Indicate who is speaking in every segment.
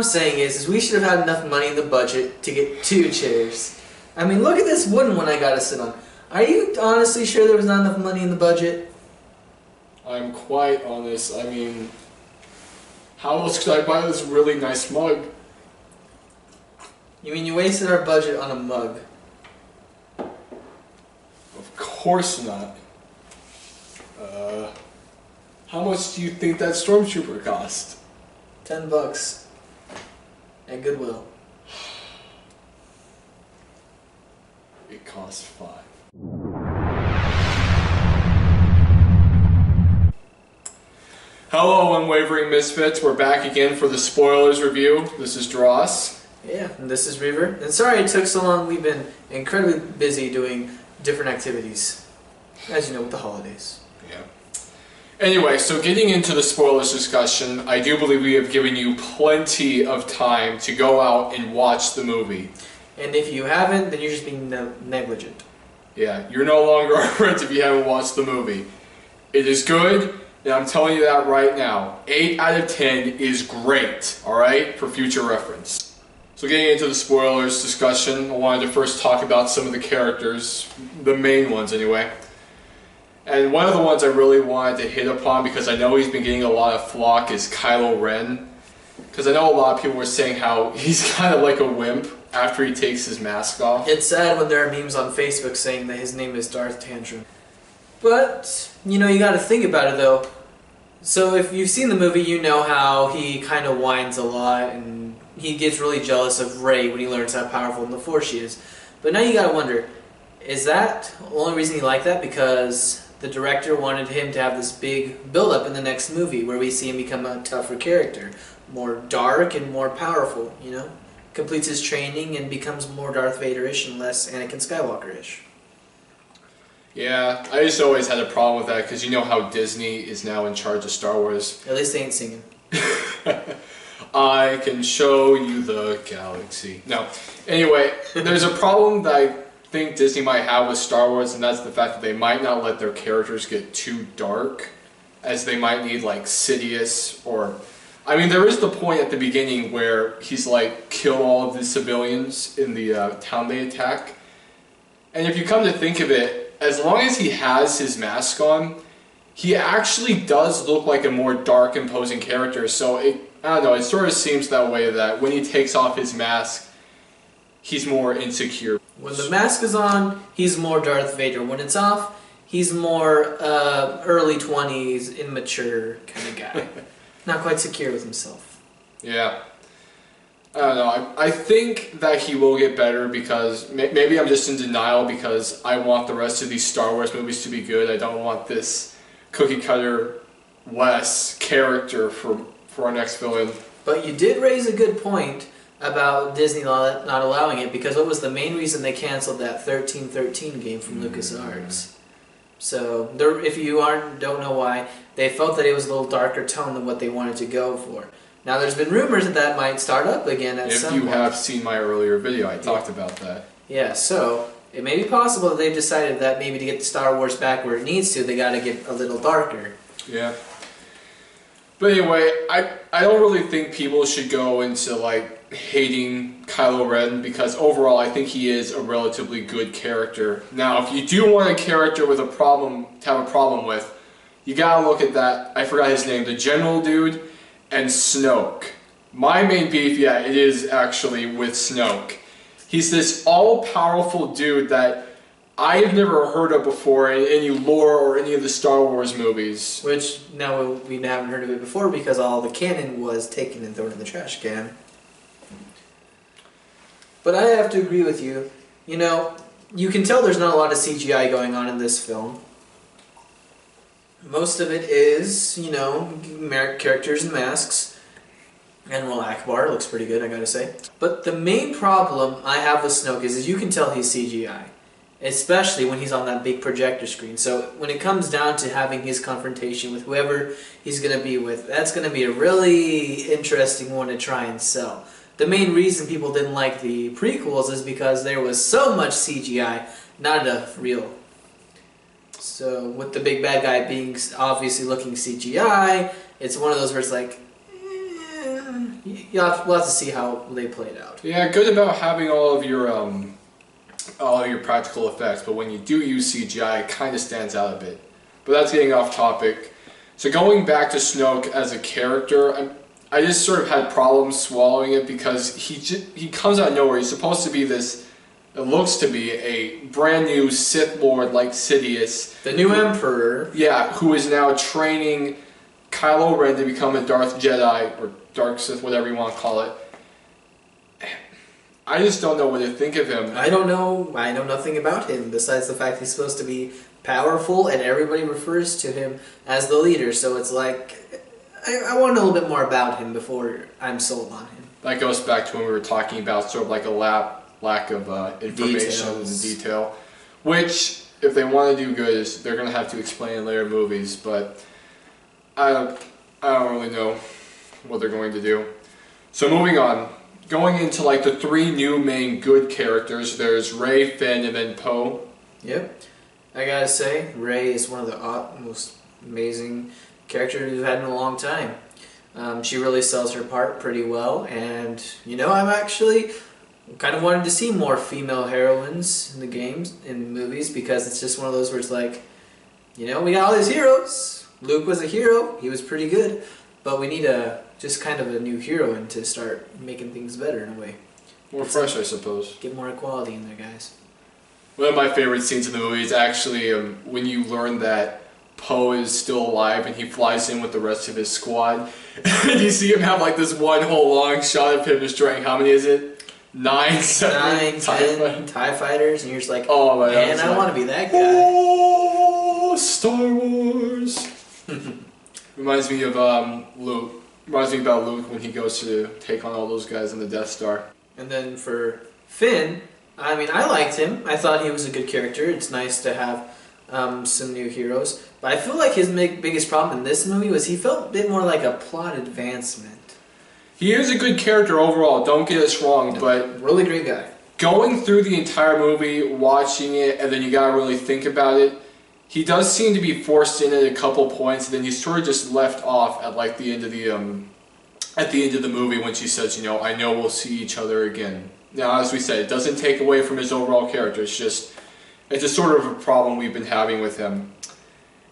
Speaker 1: I'm saying is we should have had enough money in the budget to get 2 chairs. I mean, look at this wooden one I gotta sit on. Are you honestly sure there was not enough money in the budget?
Speaker 2: I'm quite honest. I mean, how else could I buy this really nice mug?
Speaker 1: You mean you wasted our budget on a mug?
Speaker 2: Of course not. How much do you think that Stormtrooper cost?
Speaker 1: $10 at Goodwill.
Speaker 2: It cost $5. Hello, Unwavering Misfits. We're back again for the spoilers review. This is Dross.
Speaker 1: Yeah, and this is Reaver. And sorry it took so long. We've been incredibly busy doing different activities, as you know, with the holidays.
Speaker 2: Yeah. Anyway, so getting into the spoilers discussion, I do believe we have given you plenty of time to go out and watch the movie.
Speaker 1: And if you haven't, then you're just being negligent.
Speaker 2: Yeah, you're no longer our friends if you haven't watched the movie. It is good, and I'm telling you that right now. 8 out of 10 is great, alright, for future reference. So getting into the spoilers discussion, I wanted to first talk about some of the characters, the main ones anyway. And one of the ones I really wanted to hit upon, because I know he's been getting a lot of flack, is Kylo Ren. Because I know a lot of people were saying how he's kind of like a wimp after he takes his mask off.
Speaker 1: It's sad when there are memes on Facebook saying that his name is Darth Tantrum. But, you know, you gotta think about it though. So if you've seen the movie, you know how he kind of whines a lot and he gets really jealous of Rey when he learns how powerful in the Force she is. But now you gotta wonder, is that the only reason he liked that? Because the director wanted him to have this big build-up in the next movie where we see him become a tougher character. More dark and more powerful, you know? Completes his training and becomes more Darth Vader-ish and less Anakin Skywalker-ish.
Speaker 2: Yeah, I just always had a problem with that because you know how Disney is now in charge of Star Wars.
Speaker 1: At least they ain't singing.
Speaker 2: I can show you the galaxy. No. Anyway, there's a problem that I think Disney might have with Star Wars, and that's the fact that they might not let their characters get too dark, as they might need like Sidious or... I mean, there is the point at the beginning where he's like, kill all of the civilians in the town they attack. And if you come to think of it, as long as he has his mask on, he actually does look like a more dark, imposing character. So, I don't know, it sort of seems that way that when he takes off his mask, he's more insecure.
Speaker 1: When the mask is on, he's more Darth Vader. When it's off, he's more early 20s, immature kind of guy. Not quite secure with himself.
Speaker 2: Yeah. I don't know. I think that he will get better because maybe I'm just in denial because I want the rest of these Star Wars movies to be good. I don't want this cookie cutter less character for our next villain.
Speaker 1: But you did raise a good point about Disney not allowing it, because what was the main reason they canceled that 1313 game from LucasArts? So if you don't know why, they felt that it was a little darker tone than what they wanted to go for. Now there's been rumors that that might start up again at some point.
Speaker 2: If you have seen my earlier video, I talked about that.
Speaker 1: Yeah, so it may be possible that they've decided that maybe to get Star Wars back where it needs to, they got to get a little darker.
Speaker 2: Yeah. But anyway, I don't really think people should go into like hating Kylo Ren, because overall I think he is a relatively good character. Now, if you do want a character with a problem to have a problem with, you gotta look at that, I forgot his name, the general dude, and Snoke. My main beef, yeah, it is actually with Snoke. He's this all-powerful dude that I've never heard of before in any lore or any of the Star Wars movies.
Speaker 1: Which, now we haven't heard of it before because all the canon was taken and thrown in the trash can. But I have to agree with you. You know, you can tell there's not a lot of CGI going on in this film. Most of it is, you know, characters and masks. Admiral Akbar looks pretty good, I gotta say. But the main problem I have with Snoke is you can tell he's CGI. Especially when he's on that big projector screen. So when it comes down to having his confrontation with whoever he's gonna be with, that's gonna be a really interesting one to try and sell. The main reason people didn't like the prequels is because there was so much CGI, not enough real. So with the big bad guy being obviously looking CGI, it's one of those where it's like, we'll have to see how they played out.
Speaker 2: Yeah, good about having all of your practical effects, but when you do use CGI, it kind of stands out a bit. But that's getting off topic. So going back to Snoke as a character, I just sort of had problems swallowing it because he comes out of nowhere. He's supposed to be this, it looks to be a brand new Sith Lord like Sidious.
Speaker 1: The new Emperor.
Speaker 2: Yeah, who is now training Kylo Ren to become a Darth Jedi, or Dark Sith, whatever you want to call it. I just don't know what to think of him.
Speaker 1: I don't know. I know nothing about him besides the fact he's supposed to be powerful, and everybody refers to him as the leader. So it's like, I want to know a little bit more about him before I'm sold on him.
Speaker 2: That goes back to when we were talking about sort of like a lack of information and detail, which, if they want to do good, is they're going to have to explain in later movies. But I don't really know what they're going to do. So moving on. Going into like the three new main good characters, there's Rey, Finn, and then Poe.
Speaker 1: Yep. I gotta say, Rey is one of the most amazing characters we've had in a long time. She really sells her part pretty well, and I'm actually kind of wanted to see more female heroines in the games, in movies, because it's just one of those where it's like, we got all these heroes. Luke was a hero, he was pretty good, but we need just kind of a new heroine to start making things better in a way.
Speaker 2: More fresh, I suppose.
Speaker 1: Get more equality in there, guys.
Speaker 2: One of my favorite scenes in the movie is actually when you learn that Poe is still alive and he flies in with the rest of his squad. And you see him have like this one whole long shot of him destroying, how many is it? 9, 7
Speaker 1: TIE fighters, and you're just like,
Speaker 2: oh my
Speaker 1: man,
Speaker 2: God,
Speaker 1: I want to be that guy.
Speaker 2: Oh, Star Wars! Reminds me of Luke. Reminds me about Luke when he goes to take on all those guys on the Death Star.
Speaker 1: And then for Finn, I liked him. I thought he was a good character. It's nice to have some new heroes. But I feel like his biggest problem in this movie was he felt a bit more like a plot advancement.
Speaker 2: He is a good character overall, don't get us wrong, but
Speaker 1: really great guy.
Speaker 2: Going through the entire movie, watching it, and then you gotta really think about it, he does seem to be forced in at a couple points, and then he's sort of just left off at like the end of the movie when she says, I know we'll see each other again. Now, as we said, it doesn't take away from his overall character. It's a sort of a problem we've been having with him.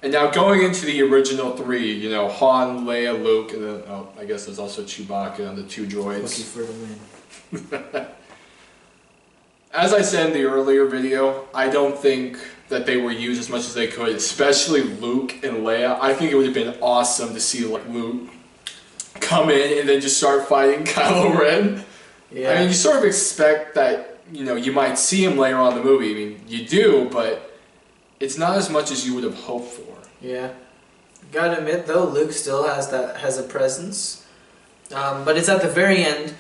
Speaker 2: And now going into the original three, Han, Leia, Luke, and then I guess there's also Chewbacca and the two droids.
Speaker 1: Looking for the win.
Speaker 2: As I said in the earlier video, I don't think that they were used as much as they could, especially Luke and Leia. I think it would have been awesome to see like Luke come in and then just start fighting Kylo Ren. Yeah. I mean, you sort of expect that, you might see him later on in the movie. I mean, you do, but it's not as much as you would have hoped for.
Speaker 1: Yeah. Gotta admit, though, Luke still has a presence. But it's at the very end,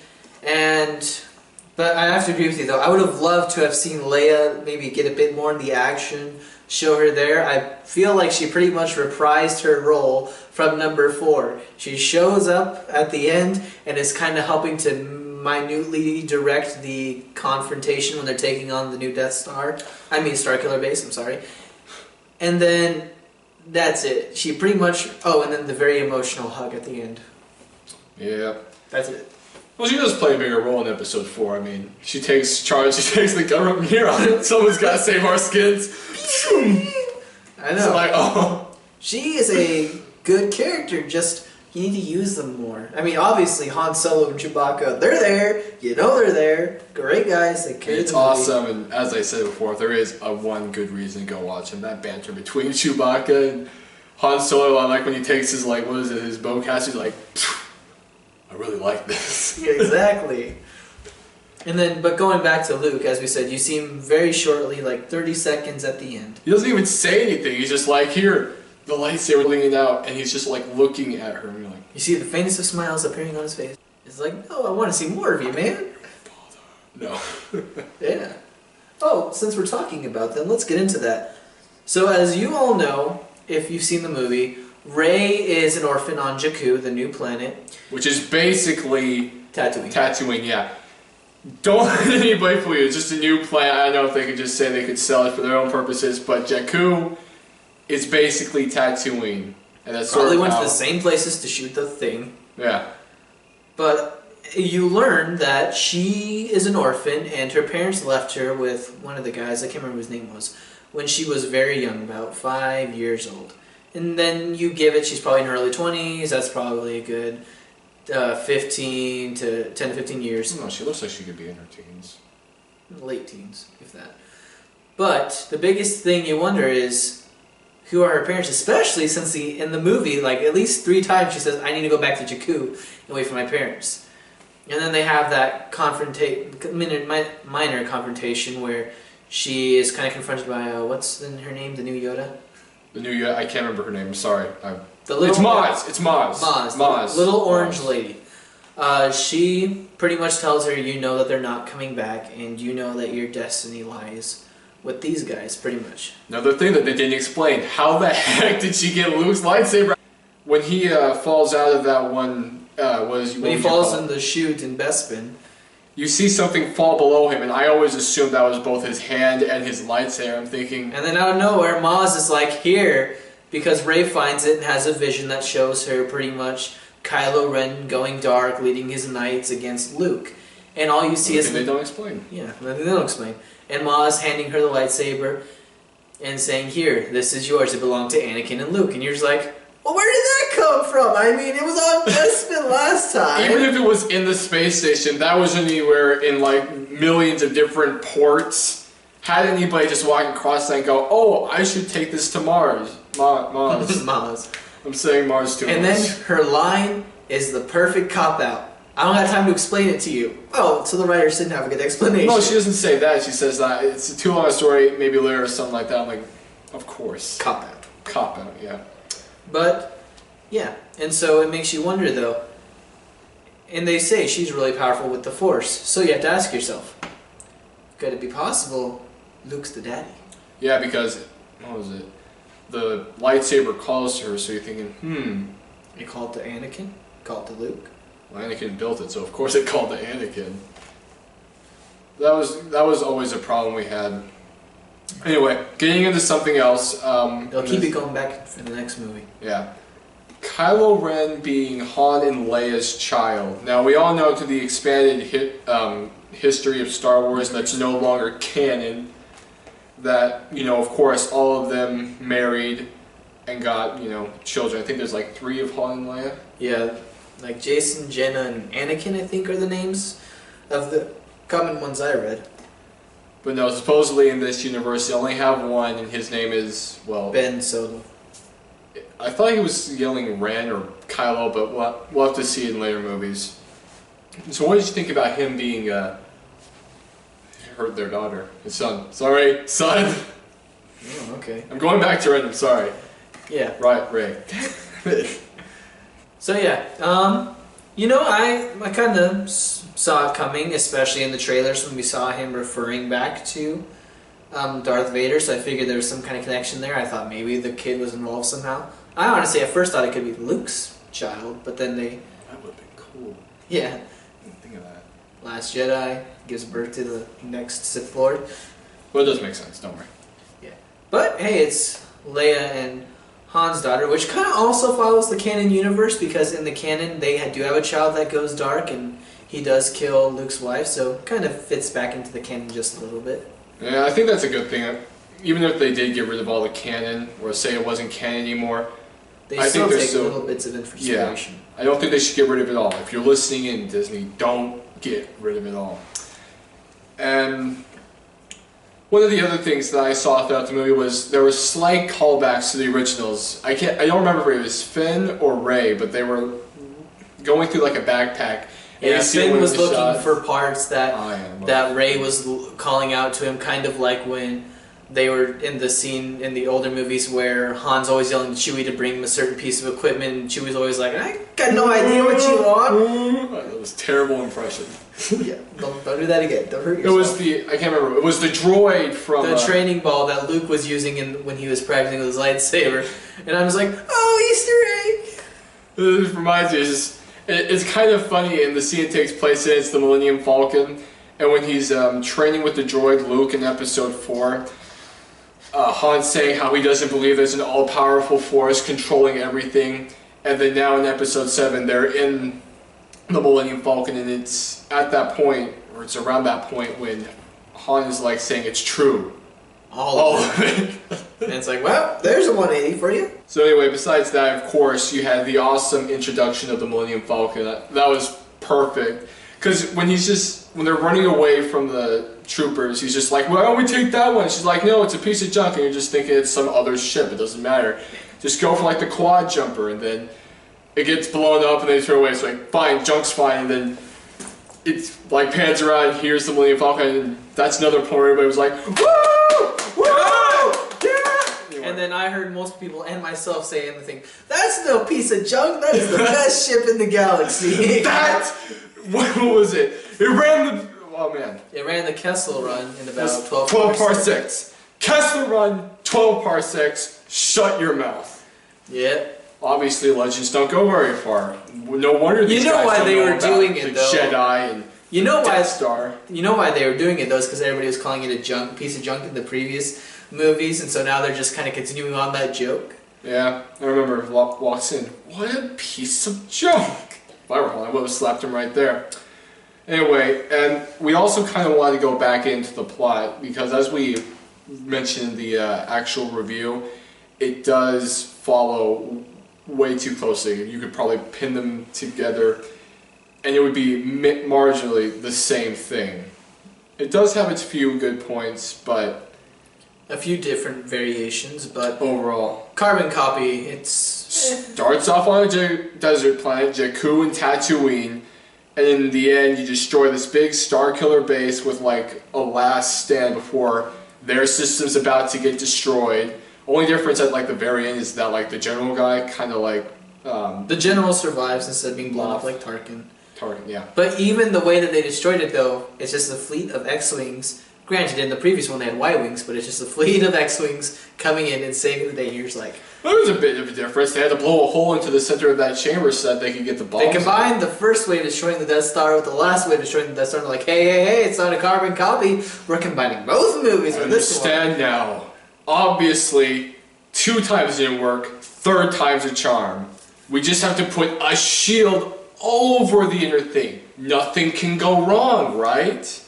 Speaker 1: but I have to agree with you, though. I would have loved to have seen Leia maybe get a bit more in the action, show her there. I feel like she pretty much reprised her role from number 4. She shows up at the end and is kind of helping to minutely direct the confrontation when they're taking on the new Death Star. I mean Starkiller Base, I'm sorry. And then that's it. She pretty much... Oh, and then the very emotional hug at the end.
Speaker 2: Yeah.
Speaker 1: That's it.
Speaker 2: Well, she does play a bigger role in episode 4. I mean, she takes charge, she takes the government here on it. Someone's got to save our skins.
Speaker 1: I know.
Speaker 2: So like, oh.
Speaker 1: She is a good character, just you need to use them more. I mean, obviously, Han Solo and Chewbacca, they're there. They're there. Great guys. They carry
Speaker 2: It's awesome, and as I said before, there is one good reason to go watch them. That banter between Chewbacca and Han Solo, I like when he takes his, his bowcaster, he's like, I really like this.
Speaker 1: Yeah, exactly. And then, but going back to Luke, as we said, you see him very shortly, like 30 seconds at the end.
Speaker 2: He doesn't even say anything. He's just like, here, the lightsaber leaning out, and he's just like looking at her, and you're like...
Speaker 1: You see the faintest of smiles appearing on his face. It's like, no, I want to see more of you, man.
Speaker 2: No.
Speaker 1: Yeah. Oh, since we're talking about them, let's get into that. So as you all know, if you've seen the movie, Rey is an orphan on Jakku, the new planet.
Speaker 2: Which is basically...
Speaker 1: Tatooine.
Speaker 2: Tatooine, yeah. Don't let anybody fool you. It's just a new planet. I don't know if they could just say they could sell it for their own purposes, but Jakku is basically Tatooine. And that's
Speaker 1: Probably
Speaker 2: sort of
Speaker 1: went to the same places to shoot the thing.
Speaker 2: Yeah.
Speaker 1: But you learn that she is an orphan, and her parents left her with one of the guys, I can't remember his name was, when she was very young, about 5 years old. And then you give it, she's probably in her early 20s, that's probably a good 10 to 15 years.
Speaker 2: No, she looks like she could be in her teens.
Speaker 1: Late teens, if that. But the biggest thing you wonder is, who are her parents? Especially since in the movie, like at least 3 times she says, I need to go back to Jakku and wait for my parents. And then they have that minor confrontation where she is kind of confronted by, what's her name, the new Yoda?
Speaker 2: The new Yoda, I can't remember her name, sorry.
Speaker 1: It's
Speaker 2: Maz! It's Maz!
Speaker 1: Maz. The little orange lady. She pretty much tells her, you know that they're not coming back, and you know that your destiny lies with these guys, pretty much.
Speaker 2: Another thing that they didn't explain, how the heck did she get Luke's lightsaber? When he falls out of that one,
Speaker 1: when he falls in the chute in Bespin,
Speaker 2: you see something fall below him, and I always assumed that was both his hand and his lightsaber. I'm thinking...
Speaker 1: And then out of nowhere, Maz is like, here, because Rey finds it and has a vision that shows her pretty much Kylo Ren going dark, leading his knights against Luke. And all you see is...
Speaker 2: They don't explain.
Speaker 1: Yeah, they don't explain. And Maz handing her the lightsaber and saying, here, this is yours, it belonged to Anakin and Luke. And you're just like, well, where did that come from? I mean, it was on Bespin last time.
Speaker 2: Even if it was in the space station, that was anywhere in like millions of different ports. Had anybody just walk across that and go, oh, I should take this to Mars. Mars.
Speaker 1: Maz.
Speaker 2: I'm saying Mars too much.
Speaker 1: And then her line is the perfect cop-out. I don't have time to explain it to you. Oh, so the writers didn't have a good explanation.
Speaker 2: No, she doesn't say that. She says that it's too long a story, maybe later or something like that. I'm like, of course.
Speaker 1: Cop-out.
Speaker 2: Cop-out, yeah.
Speaker 1: But, yeah. And so it makes you wonder, though. And they say she's really powerful with the Force. So you have to ask yourself, could it be possible Luke's the daddy?
Speaker 2: Yeah, because, what was it? The lightsaber calls to her, so you're thinking,
Speaker 1: You call it to Anakin? Call it to Luke?
Speaker 2: Well, Anakin built it, so of course it called to Anakin. That was always a problem we had. Anyway, getting into something else.
Speaker 1: They'll keep it going back for the next movie.
Speaker 2: Yeah. Kylo Ren being Han and Leia's child. Now, we all know to the expanded history of Star Wars that's no longer canon, that, of course, all of them married and got, children. I think there's like 3 of Han and Leia.
Speaker 1: Yeah, like Jason, Jenna, and Anakin, I think, are the names of the common ones I read.
Speaker 2: But no, supposedly in this universe, they only have one, and his name is, well...
Speaker 1: Ben Solo.
Speaker 2: I thought he was yelling Ren or Kylo, but we'll have to see it in later movies. So what did you think about him being, hurt their daughter, his son? Sorry, son!
Speaker 1: Oh, okay.
Speaker 2: I'm going back to Ren, I'm sorry.
Speaker 1: Yeah.
Speaker 2: Right, Ray.
Speaker 1: So yeah, I kind of saw it coming, especially in the trailers when we saw him referring back to Darth Vader, so I figured there was some kind of connection there. I thought maybe the kid was involved somehow. I honestly at first thought it could be Luke's child, but then they...
Speaker 2: That would have been cool.
Speaker 1: Yeah.
Speaker 2: I didn't think of that.
Speaker 1: Last Jedi gives birth to the next Sith Lord.
Speaker 2: Well, it does make sense, don't worry.
Speaker 1: Yeah. But hey, it's Leia and Han's daughter, which kind of also follows the canon universe, because in the canon they do have a child that goes dark and he does kill Luke's wife, so it kind of fits back into the canon just a little bit.
Speaker 2: Yeah, I think that's a good thing. Even if they did get rid of all the canon, or say it wasn't canon anymore,
Speaker 1: They still take little bits of information.
Speaker 2: Yeah, I don't think they should get rid of it all. If you're listening in, Disney, don't get rid of it all. And one of the other things that I saw throughout the movie was there were slight callbacks to the originals. I don't remember if it was Finn or Rey, but they were going through like a backpack.
Speaker 1: Yeah, Finn was looking for parts that Rey was calling out to him, kind of like when they were in the scene in the older movies where Han's always yelling to Chewie to bring him a certain piece of equipment, and Chewie's always like, I got no idea what you want.
Speaker 2: That was a terrible impression.
Speaker 1: Yeah, don't do that again. Don't hurt yourself.
Speaker 2: It was I can't remember, it was the droid from...
Speaker 1: The training ball that Luke was using when he was practicing with his lightsaber. And I was like, oh, Easter egg!
Speaker 2: This reminds me, it's kind of funny, and the scene takes place in it's the Millennium Falcon, and when he's training with the droid Luke in Episode 4, Han's saying how he doesn't believe there's an all-powerful force controlling everything, and then now in Episode 7 they're in the Millennium Falcon, and it's at that point, or it's around that point when Han is like saying it's true.
Speaker 1: All of it. And it's like, well, there's a 180 for you.
Speaker 2: So anyway, besides that, of course, you had the awesome introduction of the Millennium Falcon. That was perfect. Because when they're running away from the troopers, he's just like, why don't we take that one? She's like, no, it's a piece of junk, and you're just thinking it's some other ship. It doesn't matter. Just go for like the quad jumper, and then it gets blown up, and they throw it away. It's like, fine, junk's fine, and then it's like pans around, here's the Millennium Falcon, and that's another point where everybody was like, woo! Woo! Yeah! Anyway.
Speaker 1: And then I heard most people and myself say the thing, that's no piece of junk, that is the best ship in the galaxy.
Speaker 2: What was it? It ran the... Oh man.
Speaker 1: It ran the Kessel Run in about 12
Speaker 2: parsecs. Kessel Run, 12 parsecs, shut your mouth.
Speaker 1: Yep.
Speaker 2: Obviously, legends don't go very far. No wonder these guys
Speaker 1: why
Speaker 2: don't
Speaker 1: they
Speaker 2: know
Speaker 1: were
Speaker 2: about
Speaker 1: doing it,
Speaker 2: the
Speaker 1: though.
Speaker 2: Jedi and
Speaker 1: You know why?
Speaker 2: Death Star.
Speaker 1: You know why they were doing it though? Is because everybody was calling it a piece of junk in the previous movies, and so now they're just kind of continuing on that joke.
Speaker 2: Yeah, I remember walks in. What a piece of junk! If I were Han, I would have slapped him right there. Anyway, and we also kind of want to go back into the plot because, as we mentioned in the actual review, it does follow way too closely. You could probably pin them together, and it would be marginally the same thing. It does have its few good points, but
Speaker 1: a few different variations, but
Speaker 2: overall,
Speaker 1: carbon copy. It's
Speaker 2: starts off on a desert planet, Jakku and Tatooine. And in the end, you destroy this big Starkiller base with like a last stand before their system's about to get destroyed. Only difference at like the very end is that like the general guy kind of like
Speaker 1: the general survives instead of being blown up like Tarkin.
Speaker 2: Tarkin, yeah.
Speaker 1: But even the way that they destroyed it, though, it's just a fleet of X-wings. Granted, in the previous one they had Y-wings, but it's just a fleet of X-wings coming in and saving the day. And you're just like,
Speaker 2: there was a bit of a difference. They had to blow a hole into the center of that chamber so that they could get the bombs.
Speaker 1: They combined the first way of destroying the Death Star with the last way of destroying the Death Star. And they're like, hey, it's not a carbon copy. We're combining both movies with this one.
Speaker 2: Understand now. Obviously, 2 times didn't work. 3rd time's a charm. We just have to put a shield all over the inner thing. Nothing can go wrong, right?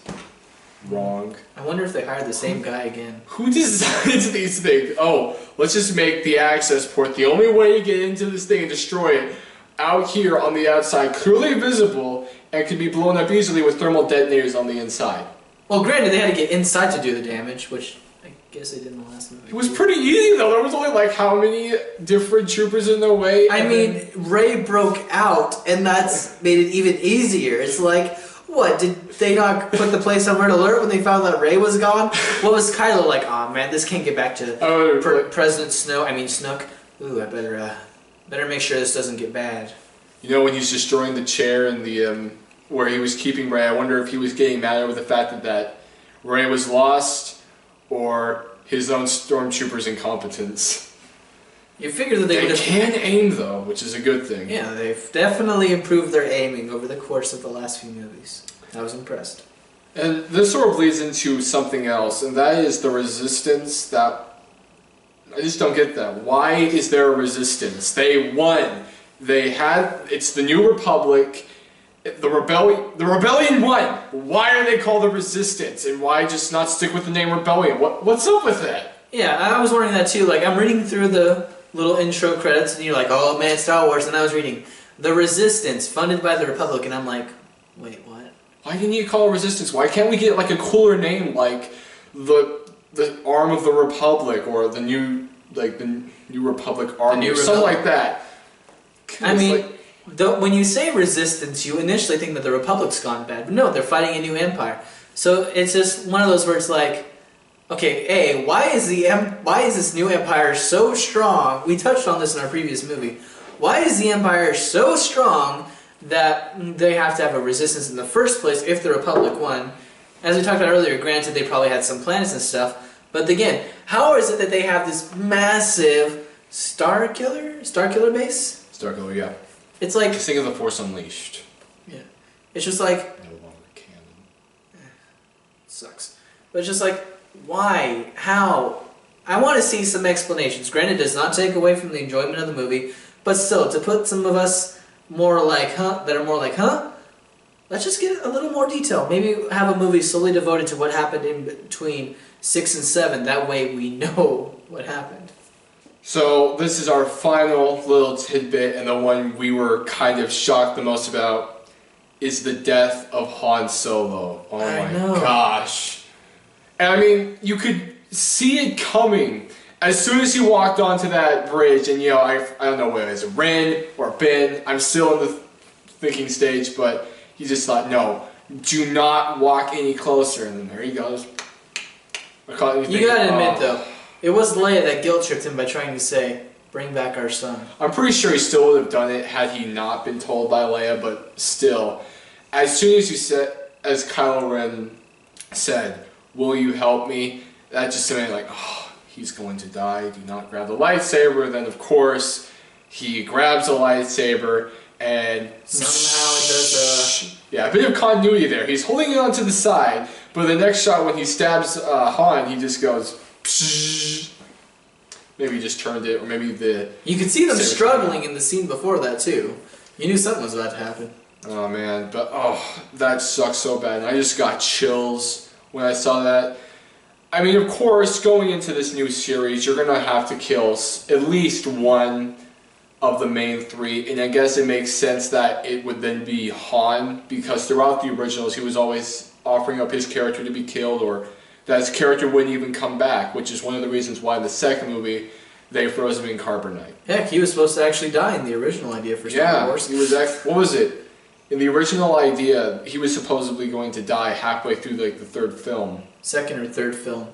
Speaker 2: Wrong.
Speaker 1: I wonder if they hired the same guy again.
Speaker 2: Who designs these things? Oh, let's just make the access port the only way to get into this thing and destroy it out here on the outside, clearly visible, and can be blown up easily with thermal detonators on the inside.
Speaker 1: Well, granted, they had to get inside to do the damage, which I guess they did in the last movie.
Speaker 2: It was pretty easy, though. There was only, like, how many different troopers in their way?
Speaker 1: I mean, Rey broke out, and that's made it even easier. It's like, what, did they not put the place on red alert when they found that Rey was gone? What was Kylo like, oh man, this can't get back to President Snook. Ooh, I better make sure this doesn't get bad.
Speaker 2: You know, when he's destroying the chair and the, where he was keeping Rey, I wonder if he was getting mad over the fact that Rey was lost, or his own stormtroopers' incompetence.
Speaker 1: You figure that they would have...
Speaker 2: can aim, though, which is a good thing.
Speaker 1: Yeah, they've definitely improved their aiming over the course of the last few movies. I was impressed.
Speaker 2: And this sort of leads into something else, and that is the resistance that... I just don't get that. Why is there a resistance? They won. They had... It's the New Republic. The rebellion won. Why are they called the Resistance? And why just not stick with the name Rebellion? What's up with that?
Speaker 1: Yeah, I was wondering that too. Like, I'm reading through the little intro credits, and you're like, oh man, Star Wars, and I was reading The Resistance, funded by the Republic, and I'm like, wait, what?
Speaker 2: Why didn't you call it Resistance? Why can't we get like a cooler name, like the Arm of the Republic, or the New Republic Army, or something like that?
Speaker 1: I mean, when you say Resistance, you initially think that the Republic's gone bad, but no, they're fighting a new empire. So it's just one of those words like, okay, why is this new empire so strong? We touched on this in our previous movie. Why is the empire so strong that they have to have a resistance in the first place if the Republic won? As we talked about earlier, granted they probably had some planets and stuff, but again, how is it that they have this massive Starkiller base?
Speaker 2: Starkiller, yeah.
Speaker 1: It's like...
Speaker 2: Just think of the Force Unleashed.
Speaker 1: Yeah. It's just like...
Speaker 2: No longer canon.
Speaker 1: Sucks. But it's just like... Why? How? I want to see some explanations. Granted, it does not take away from the enjoyment of the movie, but still, to put some of us more like, huh, that are more like, huh, let's just get a little more detail. Maybe have a movie solely devoted to what happened in between 6 and 7. That way we know what happened.
Speaker 2: So this is our final little tidbit, and the one we were kind of shocked the most about is the death of Han Solo. Oh my gosh. And I mean, you could see it coming. As soon as he walked onto that bridge, and you know, I don't know whether it's Ren or Ben, I'm still in the thinking stage, but he just thought, no, do not walk any closer. And then there he goes.
Speaker 1: You gotta admit, though, it was Leia that guilt-tripped him by trying to say, bring back our son.
Speaker 2: I'm pretty sure he still would have done it had he not been told by Leia, but still. As soon as you said, as Kylo Ren said, will you help me? That just made like, oh, he's going to die. Do not grab the lightsaber. Then, of course, he grabs the lightsaber and
Speaker 1: somehow it does
Speaker 2: yeah, a bit of continuity there. He's holding it onto the side, but the next shot when he stabs Han, he just goes. Maybe he just turned it, or maybe the.
Speaker 1: You could see them struggling in the scene before that too. You knew something was about to happen.
Speaker 2: Oh man, but oh, that sucks so bad. I just got chills when I saw that. I mean, of course, going into this new series, you're gonna have to kill at least one of the main three, and I guess it makes sense that it would then be Han, because throughout the originals, he was always offering up his character to be killed, or that his character wouldn't even come back, which is one of the reasons why in the second movie they froze him in carbonite.
Speaker 1: Heck, he was supposed to actually die in the original idea for Star Wars.
Speaker 2: Yeah, he was. What was it? In the original idea, he was supposedly going to die halfway through like the third film.
Speaker 1: Second or third film.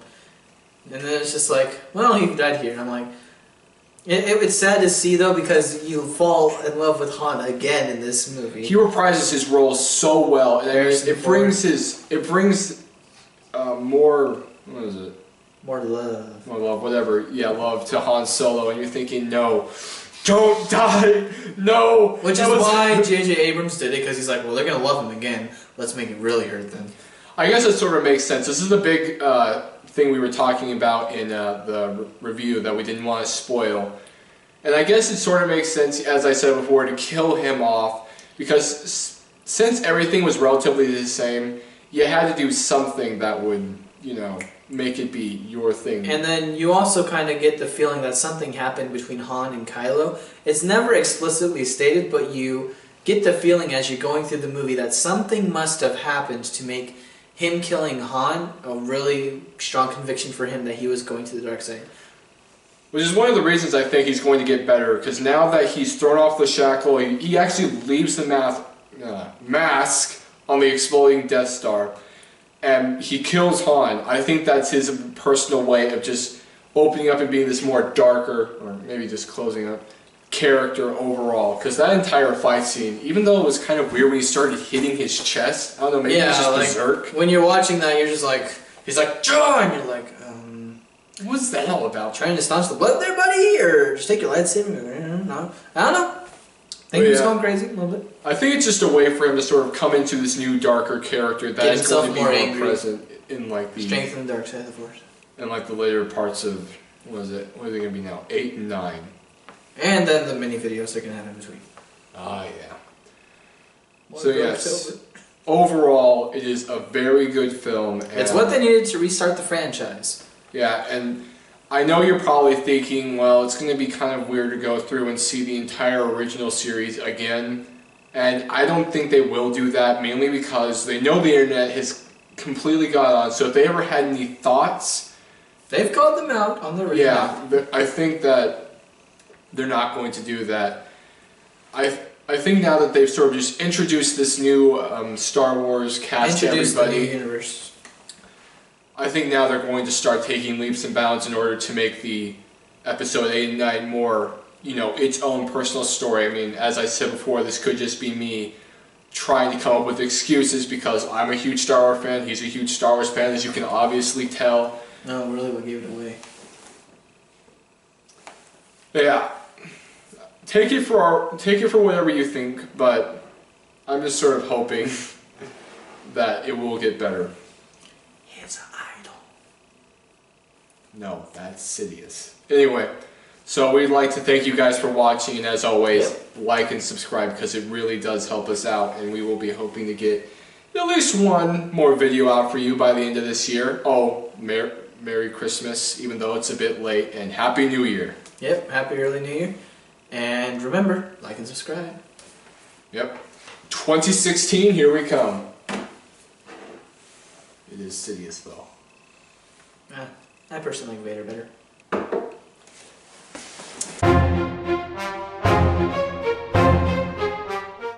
Speaker 1: And then it's just like, well, he died here. And I'm like, it's sad to see though, because you fall in love with Han again in this movie.
Speaker 2: He reprises his role so well, and it brings more. What is it?
Speaker 1: More love.
Speaker 2: More love, whatever. Yeah, love to Han Solo, and you're thinking, no. Don't die! No!
Speaker 1: Which is why J.J. Abrams did it, because he's like, well, they're going to love him again. Let's make it really hurt them.
Speaker 2: I guess it sort of makes sense. This is the big thing we were talking about in the review that we didn't want to spoil. And I guess it sort of makes sense, as I said before, to kill him off, because since everything was relatively the same, you had to do something that would, you know, make it be your thing.
Speaker 1: And then you also kind of get the feeling that something happened between Han and Kylo. It's never explicitly stated, but you get the feeling as you're going through the movie that something must have happened to make him killing Han a really strong conviction for him that he was going to the dark side.
Speaker 2: Which is one of the reasons I think he's going to get better, because now that he's thrown off the shackle, he actually leaves the mask on the exploding Death Star. And he kills Han. I think that's his personal way of just opening up and being this more darker, or maybe just closing up, character overall. Because that entire fight scene, even though it was kind of weird when he started hitting his chest, I don't know, maybe it was just berserk.
Speaker 1: When you're watching that, you're just like, he's like, John! You're like,
Speaker 2: what's that all about?
Speaker 1: Trying to staunch the blood there, buddy? Or just take your lightsaber? No. I don't know. I think he was going crazy a little bit.
Speaker 2: I think it's just a way for him to sort of come into this new, darker character that is going to be more present in like the
Speaker 1: strength in the dark side of the Force.
Speaker 2: In like the later parts of what is it? What are they going to be now? 8 and 9.
Speaker 1: And then the mini videos they're going to have in between.
Speaker 2: Ah, yeah. So yes, overall, it is a very good film. And
Speaker 1: it's what they needed to restart the franchise.
Speaker 2: Yeah, and I know you're probably thinking, well, it's going to be kind of weird to go through and see the entire original series again. And I don't think they will do that, mainly because they know the internet has completely got on. So if they ever had any thoughts...
Speaker 1: They've called them out on the original.
Speaker 2: Yeah, I think that they're not going to do that. I think now that they've sort of just introduced this new Star Wars cast to everybody...
Speaker 1: the new universe.
Speaker 2: I think now they're going to start taking leaps and bounds in order to make the episode 8 and 9 more, you know, its own personal story. I mean, as I said before, this could just be me trying to come up with excuses because I'm a huge Star Wars fan, he's a huge Star Wars fan, as you can obviously tell.
Speaker 1: No, really, what gave it away?
Speaker 2: Yeah. Take it for whatever you think, but I'm just sort of hoping that it will get better.
Speaker 1: It's an idol.
Speaker 2: No, that's Sidious. Anyway, so we'd like to thank you guys for watching, and as always, like and subscribe because it really does help us out, and we will be hoping to get at least one more video out for you by the end of this year. Oh, Merry Christmas, even though it's a bit late, and Happy New Year.
Speaker 1: Yep, Happy Early New Year. And remember, like and subscribe.
Speaker 2: Yep. 2016, here we come. It is Sidious, though.
Speaker 1: I personally like Vader better.